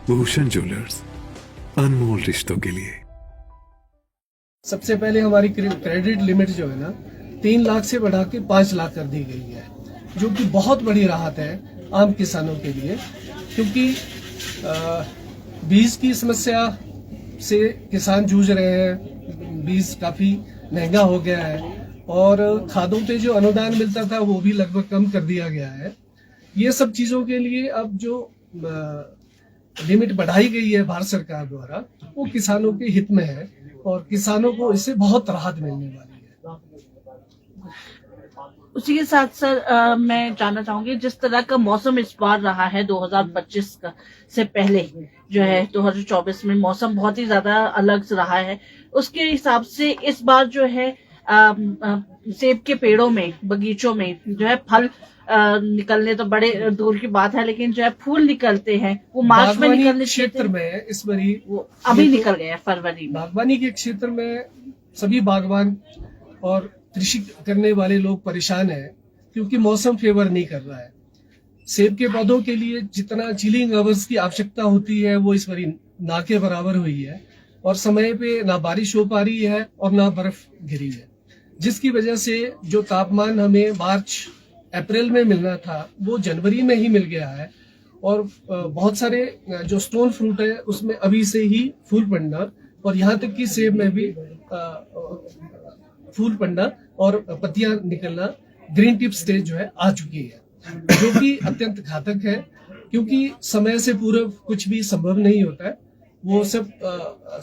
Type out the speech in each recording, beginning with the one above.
Bhushan jewellers, अनमोल रिश्तों के लिए। सबसे पहले हमारी क्रेडिट लिमिट जो है ना 3 लाख से बढ़ा के 5 लाख कर दी गई है, जो कि बहुत बड़ी राहत है आम किसानों के लिए, क्योंकि बीज की समस्या से किसान जूझ रहे हैं। बीज काफी महंगा हो गया है और खादों पे जो अनुदान मिलता था वो भी लगभग कम कर दिया गया है। ये सब चीजों के लिए अब जो लिमिट बढ़ाई गई है भारत सरकार द्वारा, वो किसानों के हित में है और किसानों को इससे बहुत राहत मिलने वाली है। उसी के साथ सर मैं जानना चाहूंगी, जिस तरह का मौसम इस बार रहा है 2025 का से पहले जो है 2024 में मौसम बहुत ही ज्यादा अलग रहा है, उसके हिसाब से इस बार जो है सेब के पेड़ों में, बगीचों में जो है फल निकलने तो बड़े दूर की बात है, लेकिन जो है फूल निकलते हैं वो मार्च में निकलने क्षेत्र में इस बारी वो अभी निकल गए हैं फरवरी में। बागवानी के क्षेत्र में सभी बागवान और कृषि करने वाले लोग परेशान हैं, क्योंकि मौसम फेवर नहीं कर रहा है। सेब के पौधों के लिए जितना चिलिंग आवर्स की आवश्यकता होती है वो इस बारी ना के बराबर हुई है और समय पे ना बारिश हो पा रही है और ना बर्फ गिरी है, जिसकी वजह से जो तापमान हमें मार्च अप्रैल में मिलना था वो जनवरी में ही मिल गया है और बहुत सारे जो स्टोन फ्रूट है उसमें अभी से ही फूल पड़ना और यहाँ तक कि सेब में भी फूल पड़ना और पत्तियां निकलना, ग्रीन टिप स्टेज जो है आ चुकी है, जो कि अत्यंत घातक है, क्योंकि समय से पूर्व कुछ भी संभव नहीं होता है। वो सब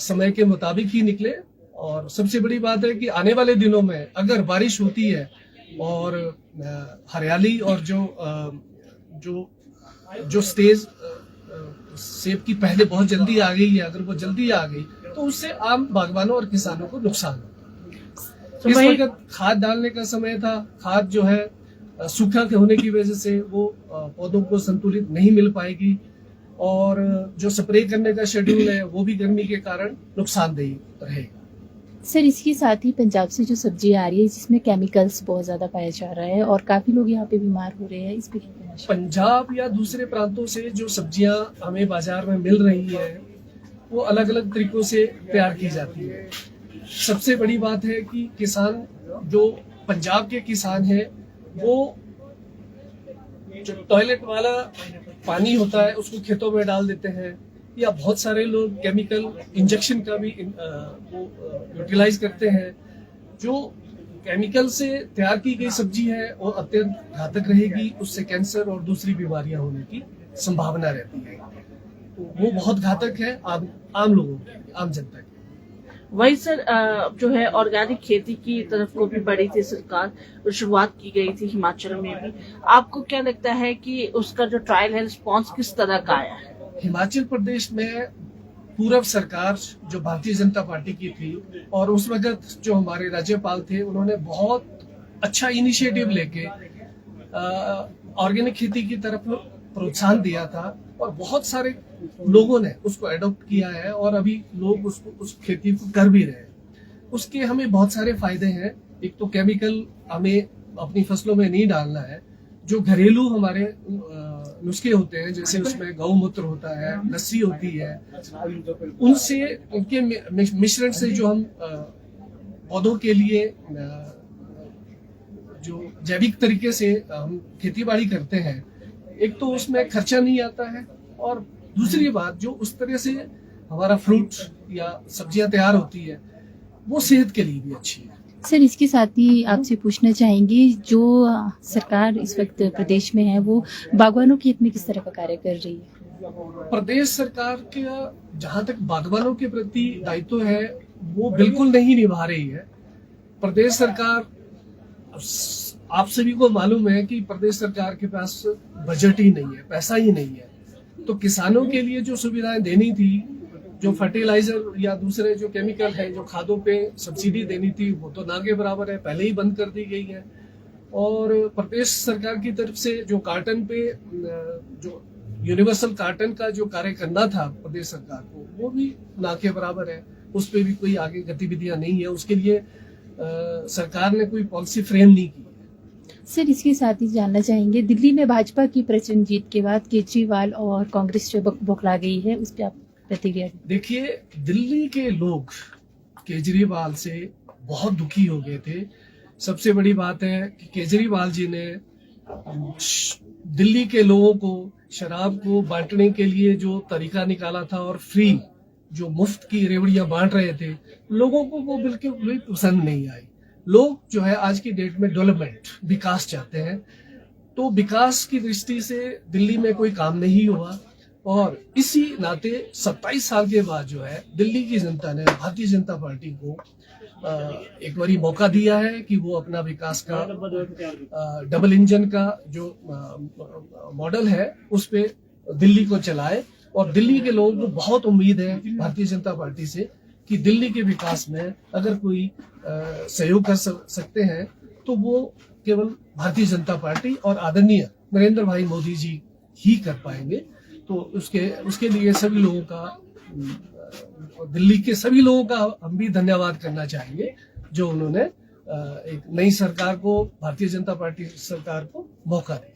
समय के मुताबिक ही निकले और सबसे बड़ी बात है कि आने वाले दिनों में अगर बारिश होती है और हरियाली और जो स्टेज सेब की पहले बहुत जल्दी आ गई है, अगर वो जल्दी आ गई तो उससे आम बागवानों और किसानों को नुकसान होगा। इस वक्त खाद डालने का समय था, खाद जो है सूखा होने की वजह से वो पौधों को संतुलित नहीं मिल पाएगी और जो स्प्रे करने का शेड्यूल है वो भी गर्मी के कारण नुकसानदेही रहेगा। सर, इसके साथ ही पंजाब से जो सब्जी आ रही है जिसमें केमिकल्स बहुत ज्यादा पाया जा रहा है और काफी लोग यहाँ पे बीमार हो रहे हैं, इस पे क्या कहना चाहिए? पंजाब या दूसरे प्रांतों से जो सब्जियां हमें बाजार में मिल रही है वो अलग अलग तरीकों से तैयार की जाती है। सबसे बड़ी बात है कि किसान जो पंजाब के किसान है वो जो टॉयलेट वाला पानी होता है उसको खेतों में डाल देते हैं, या बहुत सारे लोग केमिकल इंजेक्शन का भी वो यूटिलाइज करते हैं। जो केमिकल से तैयार की गई सब्जी है वो अत्यंत घातक रहेगी, उससे कैंसर और दूसरी बीमारियां होने की संभावना रहती है। वो बहुत घातक है आम लोगों के लिए, आम जनता के। वही सर जो है ऑर्गेनिक खेती की तरफ को भी बढ़ी थी सरकार और शुरुआत की गई थी हिमाचल में भी। आपको क्या लगता है कि उसका जो ट्रायल है रिस्पॉन्स किस तरह का आया है? हिमाचल प्रदेश में पूर्व सरकार जो भारतीय जनता पार्टी की थी और उस वक्त जो हमारे राज्यपाल थे उन्होंने बहुत अच्छा इनिशिएटिव लेके ऑर्गेनिक खेती की तरफ प्रोत्साहन दिया था और बहुत सारे लोगों ने उसको एडॉप्ट किया है और अभी लोग उस खेती को कर भी रहे हैं। उसके हमें बहुत सारे फायदे हैं। एक तो केमिकल हमें अपनी फसलों में नहीं डालना है। जो घरेलू हमारे नुस्खे होते हैं, जैसे उसमें गौमूत्र होता है, लस्सी होती है, उनसे उनके मिश्रण से जो हम पौधों के लिए जो जैविक तरीके से हम खेती बाड़ी करते हैं, एक तो उसमें खर्चा नहीं आता है और दूसरी बात जो उस तरह से हमारा फ्रूट या सब्जियां तैयार होती है वो सेहत के लिए भी अच्छी है। सर, इसके साथ ही आपसे पूछना चाहेंगे, जो सरकार इस वक्त प्रदेश में है वो बागवानों के हित में किस तरह का कार्य कर रही है? प्रदेश सरकार का जहां तक बागवानों के प्रति दायित्व है वो बिल्कुल नहीं निभा रही है। प्रदेश सरकार, आप सभी को मालूम है कि प्रदेश सरकार के पास बजट ही नहीं है, पैसा ही नहीं है। तो किसानों के लिए जो सुविधाएं देनी थी, जो फर्टिलाइजर या दूसरे जो केमिकल है, जो खादों पे सब्सिडी देनी थी, वो तो ना के बराबर है, पहले ही बंद कर दी गई है। और प्रदेश सरकार की तरफ से जो कार्टन पे जो यूनिवर्सल कार्टन का जो कार्य करना था प्रदेश सरकार को, वो भी ना के बराबर है। उस पर भी कोई आगे गतिविधियां नहीं है। उसके लिए सरकार ने कोई पॉलिसी फ्रेम नहीं की। सर, इसके साथ ही जानना चाहेंगे, दिल्ली में भाजपा की प्रचंड जीत के बाद केजरीवाल और कांग्रेस जो बौखला गई है, उस पर आप प्रतिक्रिया दें। देखिए, दिल्ली के लोग केजरीवाल से बहुत दुखी हो गए थे। सबसे बड़ी बात है कि केजरीवाल जी ने दिल्ली के लोगों को शराब को बांटने के लिए जो तरीका निकाला था और फ्री जो मुफ्त की रेवड़ियां बांट रहे थे, लोगों को वो बिल्कुल भी पसंद नहीं आई। लोग जो है आज की डेट में डेवलपमेंट, विकास चाहते हैं। तो विकास की दृष्टि से दिल्ली में कोई काम नहीं हुआ और इसी नाते 27 साल के बाद जो है दिल्ली की जनता ने भारतीय जनता पार्टी को एक बारी मौका दिया है कि वो अपना विकास का डबल इंजन का जो मॉडल है उस पे दिल्ली को चलाए। और दिल्ली के लोगों को बहुत उम्मीद है भारतीय जनता पार्टी से कि दिल्ली के विकास में अगर कोई सहयोग कर सकते हैं तो वो केवल भारतीय जनता पार्टी और आदरणीय नरेंद्र भाई मोदी जी ही कर पाएंगे। तो उसके लिए सभी लोगों का, दिल्ली के सभी लोगों का हम भी धन्यवाद करना चाहेंगे जो उन्होंने एक नई सरकार को, भारतीय जनता पार्टी सरकार को मौका दिया।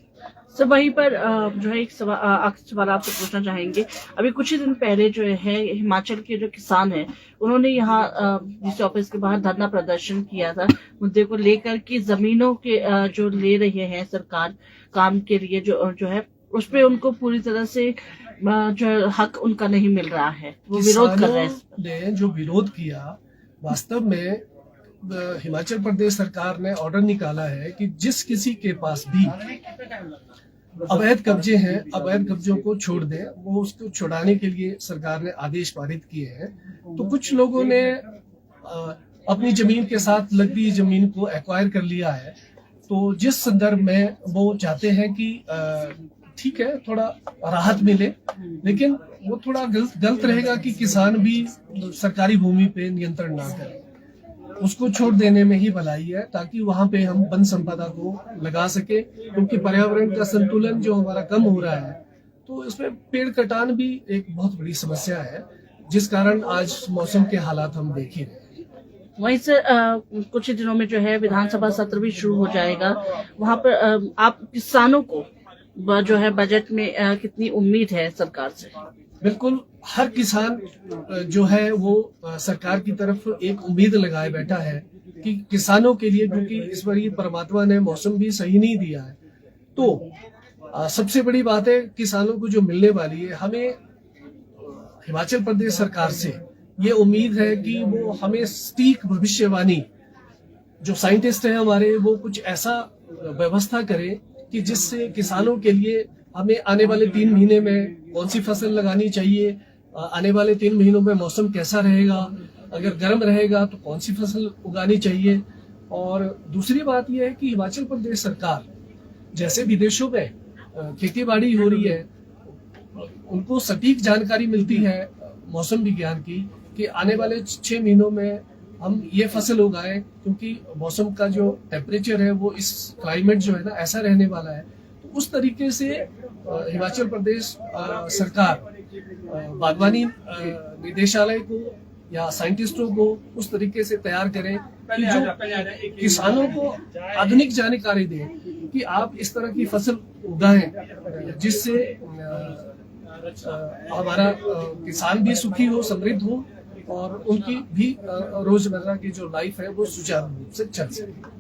सर, वहीं पर जो है एक सवाल आपसे पूछना चाहेंगे। अभी कुछ ही दिन पहले जो है हिमाचल के जो किसान हैं उन्होंने यहाँ डीसी ऑफिस के बाहर धरना प्रदर्शन किया था मुद्दे को लेकर कि जमीनों के जो ले रही है सरकार काम के लिए जो है उस पे उनको पूरी तरह से जो हक उनका नहीं मिल रहा है, वो विरोध कर रहे हैं। ने जो विरोध किया, वास्तव में हिमाचल प्रदेश सरकार ने ऑर्डर निकाला है कि जिस किसी के पास भी अवैध कब्जे हैं, अवैध कब्जों को छोड़ दें। वो उसको छुड़ाने के लिए सरकार ने आदेश पारित किए हैं। तो कुछ लोगों ने अपनी जमीन के साथ लगती जमीन को एक्वायर कर लिया है। तो जिस संदर्भ में वो चाहते हैं कि ठीक है, थोड़ा राहत मिले, लेकिन वो थोड़ा गलत रहेगा कि किसान भी सरकारी भूमि पे नियंत्रण ना करें। उसको छोड़ देने में ही भलाई है ताकि वहां पे हम वन संपदा को लगा सके, क्योंकि पर्यावरण का संतुलन जो हमारा कम हो रहा है तो इसमें पेड़ कटान भी एक बहुत बड़ी समस्या है, जिस कारण आज मौसम के हालात हम देख ही रहे हैं। वहीं से कुछ ही दिनों में जो है विधानसभा सत्र भी शुरू हो जाएगा। वहां पर आप किसानों को जो है बजट में कितनी उम्मीद है सरकार से? बिल्कुल, हर किसान जो है वो सरकार की तरफ एक उम्मीद लगाए बैठा है कि किसानों के लिए, क्योंकि इस बार परमात्मा ने मौसम भी सही नहीं दिया है, तो सबसे बड़ी बात है किसानों को जो मिलने वाली है। हमें हिमाचल प्रदेश सरकार से ये उम्मीद है कि वो हमें सटीक भविष्यवाणी, जो साइंटिस्ट है हमारे, वो कुछ ऐसा व्यवस्था करे कि जिससे किसानों के लिए हमें आने वाले 3 महीने में कौन सी फसल लगानी चाहिए, आने वाले 3 महीनों में मौसम कैसा रहेगा, अगर गर्म रहेगा तो कौन सी फसल उगानी चाहिए। और दूसरी बात यह है कि हिमाचल प्रदेश सरकार, जैसे विदेशों में खेती बाड़ी हो रही है, उनको सटीक जानकारी मिलती है मौसम विज्ञान की कि आने वाले 6 महीनों में हम ये फसल उगाएं, क्योंकि मौसम का जो टेम्परेचर है वो इस क्लाइमेट जो है ना ऐसा रहने वाला है। तो उस तरीके से हिमाचल प्रदेश सरकार बागवानी निदेशालय को या साइंटिस्टों को उस तरीके से तैयार करें कि जो किसानों को आधुनिक जानकारी दें कि आप इस तरह की फसल उगाएं जिससे हमारा किसान भी सुखी हो, समृद्ध हो और उनकी भी रोजमर्रा की जो लाइफ है वो सुचारू रूप से चल सके।